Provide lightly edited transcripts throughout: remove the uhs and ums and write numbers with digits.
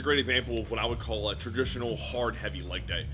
great example of what I would call a traditional hard heavy leg day.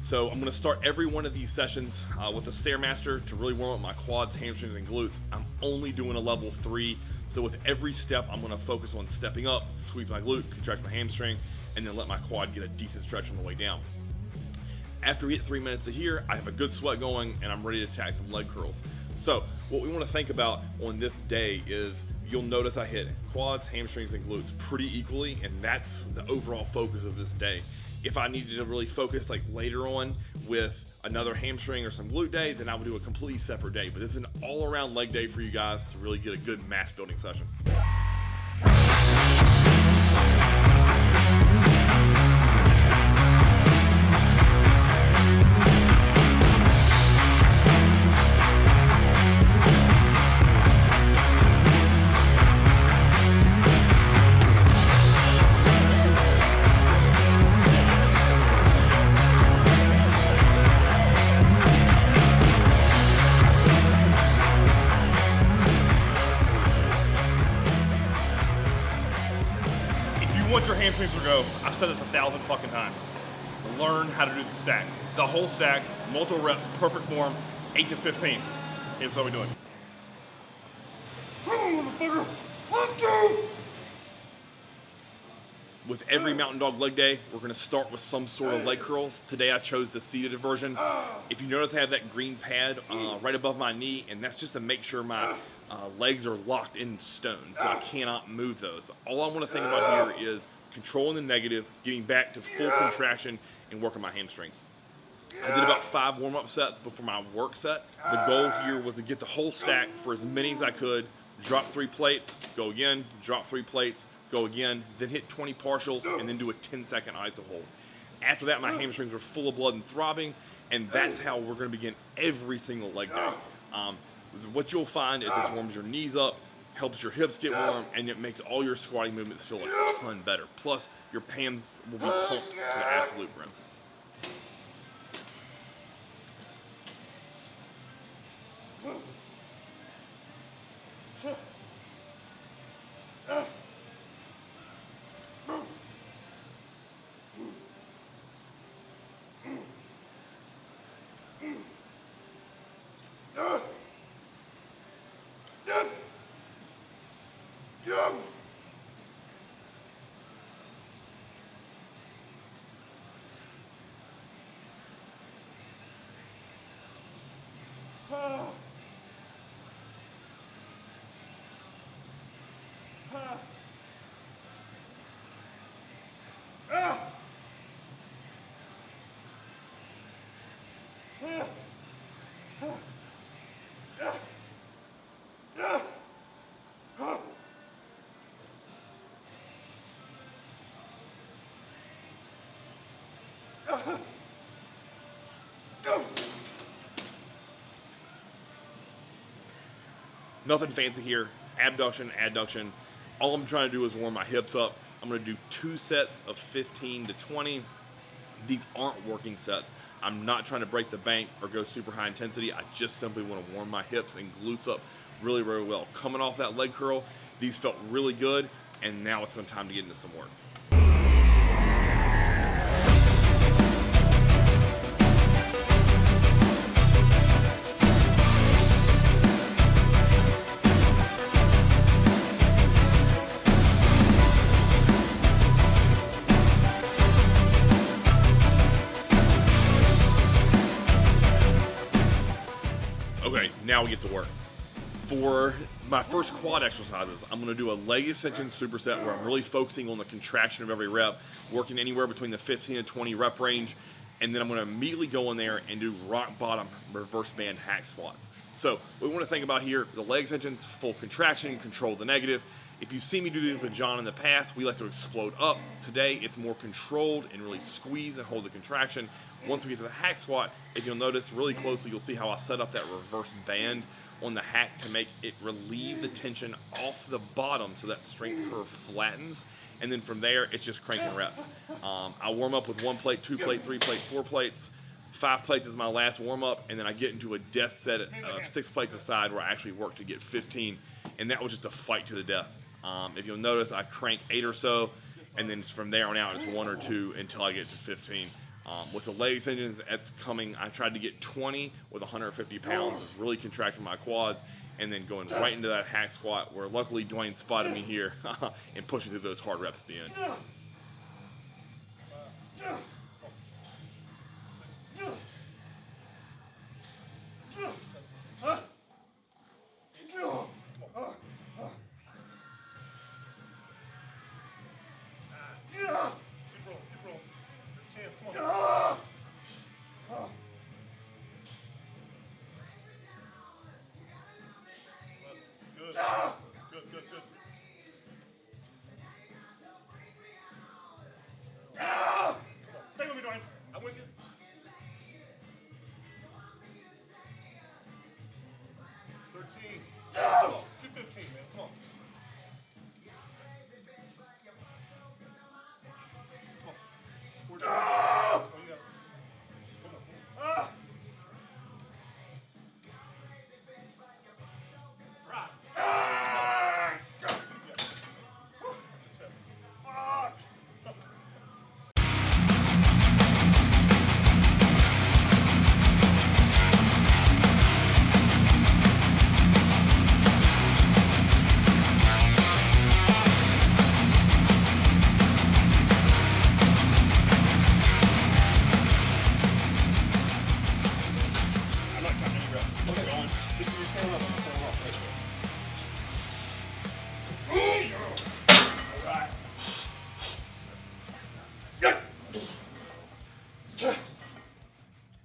So I'm going to start every one of these sessions with a Stairmaster to really warm up my quads, hamstrings, and glutes. I'm only doing a level 3, so with every step I'm going to focus on stepping up, squeeze my glute, contract my hamstring, and then let my quad get a decent stretch on the way down. After we hit 3 minutes of here, I have a good sweat going and I'm ready to attack some leg curls. So what we want to think about on this day is, you'll notice I hit quads, hamstrings, and glutes pretty equally, and that's the overall focus of this day. If I needed to really focus like later on with another hamstring or some glute day, then I would do a completely separate day. But this is an all-around leg day for you guys to really get a good mass building session. Want your hamstrings to go, I've said this 1,000 fucking times. Learn how to do the stack. The whole stack, multiple reps, perfect form, 8 to 15. Here's what we're doing. Motherfucker, let's go! With every mountain dog leg day, we're gonna start with some sort of leg curls. Today I chose the seated version. If you notice, I have that green pad right above my knee, and that's just to make sure my legs are locked in stone, so I cannot move those. All I want to think about here is controlling the negative, getting back to full contraction, and working my hamstrings. I did about 5 warm-up sets before my work set. The goal here was to get the whole stack for as many as I could, drop 3 plates, go again, drop 3 plates, go again, then hit 20 partials, and then do a 10-second iso hold. After that, my hamstrings were full of blood and throbbing, and that's how we're going to begin every single leg day. What you'll find is this warms your knees up, helps your hips get warm, and it makes all your squatting movements feel a ton better. Plus, your PAMs will be pumped to the absolute brim. Nothing fancy here. Abduction, adduction. All I'm trying to do is warm my hips up. I'm going to do 2 sets of 15 to 20. These aren't working sets. I'm not trying to break the bank or go super high intensity. I just simply want to warm my hips and glutes up really, really well. Coming off that leg curl, these felt really good, and now it's time to get into some work. Okay, now we get to work. For my first quad exercises, I'm going to do a leg extension superset where I'm really focusing on the contraction of every rep, working anywhere between the 15 and 20 rep range, and then I'm going to immediately go in there and do rock bottom reverse band hack squats. So what we want to think about here, the leg extensions, full contraction, control the negative. If you've seen me do these with John in the past, we like to explode up. Today, it's more controlled and really squeeze and hold the contraction. Once we get to the hack squat, if you'll notice really closely, you'll see how I set up that reverse band on the hack to make it relieve the tension off the bottom so that strength curve flattens. And then from there, it's just cranking reps. I warm up with 1 plate, 2 plate, 3 plate, 4 plates. 5 plates is my last warm up, and then I get into a death set of 6 plates aside where I actually work to get 15, and that was just a fight to the death. If you'll notice, I crank 8 or so, and then from there on out it's 1 or 2 until I get to 15. With the leg extensions, that's coming. I tried to get 20 with 150 pounds, really contracting my quads, and then going right into that hack squat where luckily Dwayne spotted me here and pushing through those hard reps at the end.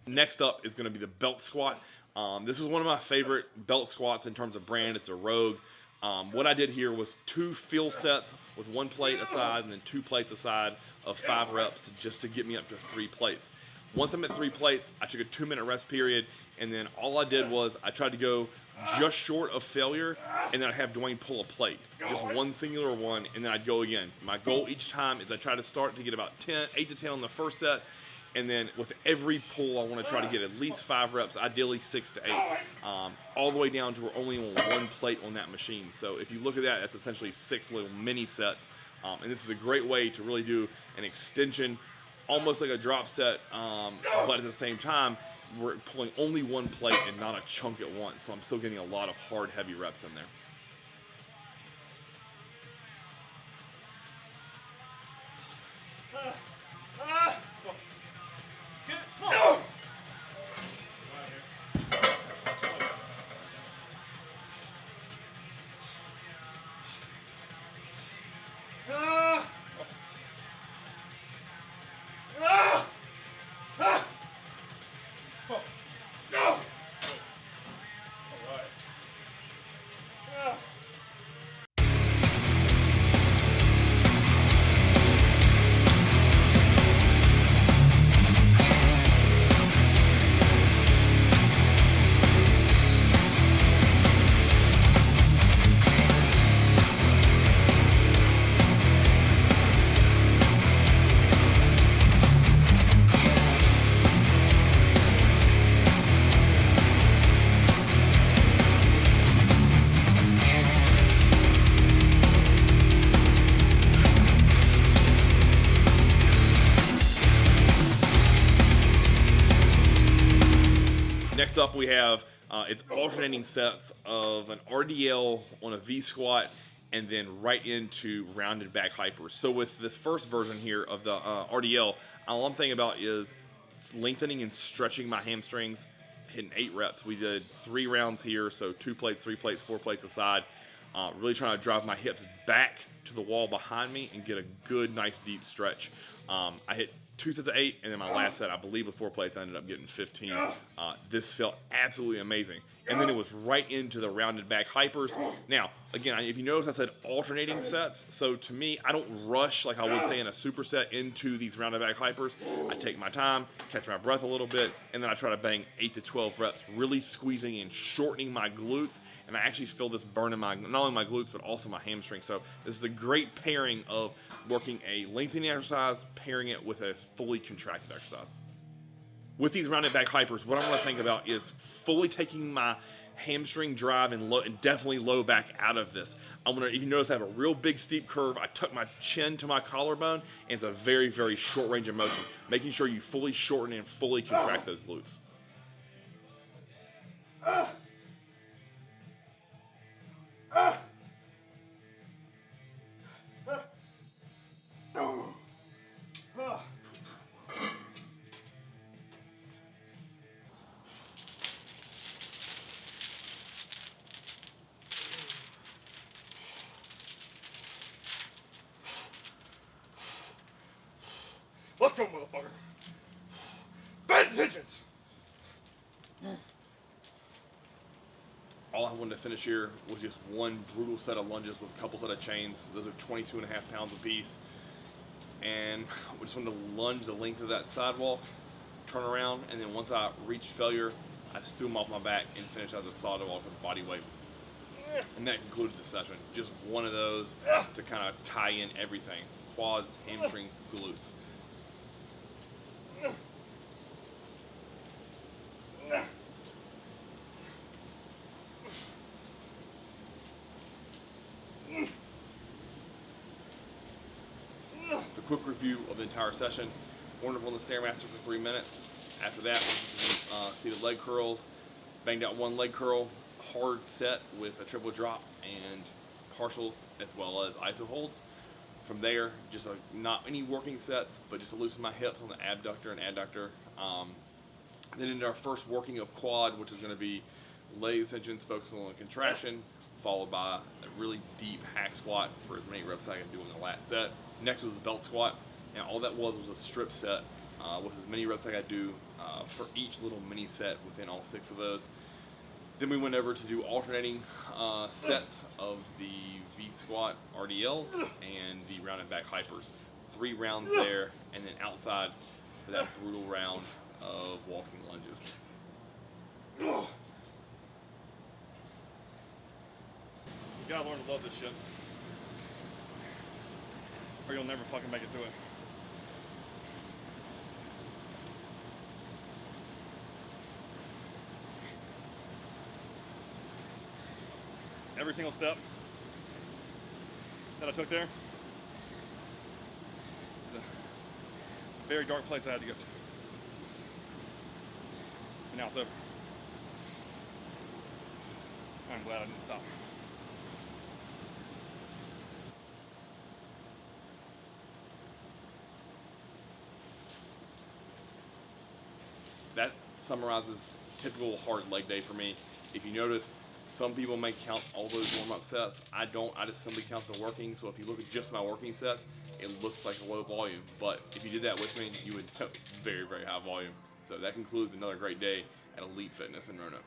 Next up is going to be the belt squat. This is one of my favorite belt squats in terms of brand. It's a Rogue. What I did here was 2 field sets with 1 plate aside and then 2 plates aside of 5 reps just to get me up to 3 plates. Once I'm at 3 plates, I took a 2-minute rest period, and then all I did was I tried to go just short of failure, and then I'd have Dwayne pull a plate, just one singular one, and then I'd go again. My goal each time is I try to start to get about 8 to 10 on the first set, and then with every pull, I want to try to get at least 5 reps, ideally 6 to 8, all the way down to we're only on 1 plate on that machine. So if you look at that, that's essentially 6 little mini sets, and this is a great way to really do an extension, almost like a drop set, but at the same time, we're pulling only 1 plate and not a chunk at once, so I'm still getting a lot of hard, heavy reps in there. Next up we have, it's alternating sets of an RDL on a V squat and then right into rounded back hypers. So with the first version here of the RDL, all I'm thinking about is lengthening and stretching my hamstrings, hitting 8 reps. We did 3 rounds here, so 2 plates, 3 plates, 4 plates aside. Really trying to drive my hips back to the wall behind me and get a good, nice, deep stretch. I hit 2 sets of 8, and then my last set, I believe with 4 plates, I ended up getting 15. This felt absolutely amazing. And then it was right into the rounded back hypers. Now, again, if you notice, I said alternating sets. So to me, I don't rush like I would say in a superset into these rounded back hypers. I take my time, catch my breath a little bit, and then I try to bang 8 to 12 reps, really squeezing and shortening my glutes. And I actually feel this burn in not only my glutes, but also my hamstrings. So this is a great pairing of working a lengthening exercise, pairing it with a fully contracted exercise. With these rounded back hypers, what I want to think about is fully taking my hamstring drive and low, and definitely low back out of this. If you notice, I have a real big steep curve. I tuck my chin to my collarbone, and it's a very, very short range of motion, making sure you fully shorten and fully contract those glutes. Let's go, motherfucker. Bad intentions. All I wanted to finish here was just one brutal set of lunges with a couple set of chains. Those are 22.5 pounds apiece. And we just wanted to lunge the length of that sidewalk, turn around, and then once I reached failure, I just threw them off my back and finished out the sidewalk with body weight. And that concluded the session. Just one of those to kind of tie in everything. Quads, hamstrings, glutes. So quick review of the entire session. Warmed up on the Stairmaster for 3 minutes. After that, seated leg curls. Banged out one leg curl, hard set with a triple drop and partials, as well as iso holds. From there, just not any working sets, but just to loosen my hips on the abductor and adductor. Then into our first working of quad, which is going to be leg extensions focusing on contraction, followed by a really deep hack squat for as many reps as I can do in the lat set. Next was the belt squat, and all that was a strip set with as many reps as I could do for each little mini set within all 6 of those. Then we went over to do alternating sets of the V squat RDLs and the rounded back hypers. 3 rounds there, and then outside for that brutal round of walking lunges. You gotta learn to love this shit, or you'll never fucking make it through it. Every single step that I took there is a very dark place I had to go to. And now it's over. I'm glad I didn't stop. That summarizes a typical hard leg day for me. If you notice, some people may count all those warm-up sets. I don't. I just simply count the working. So if you look at just my working sets, it looks like a low volume. But if you did that with me, you would know very, very high volume. So that concludes another great day at Elite Fitness in Roanoke.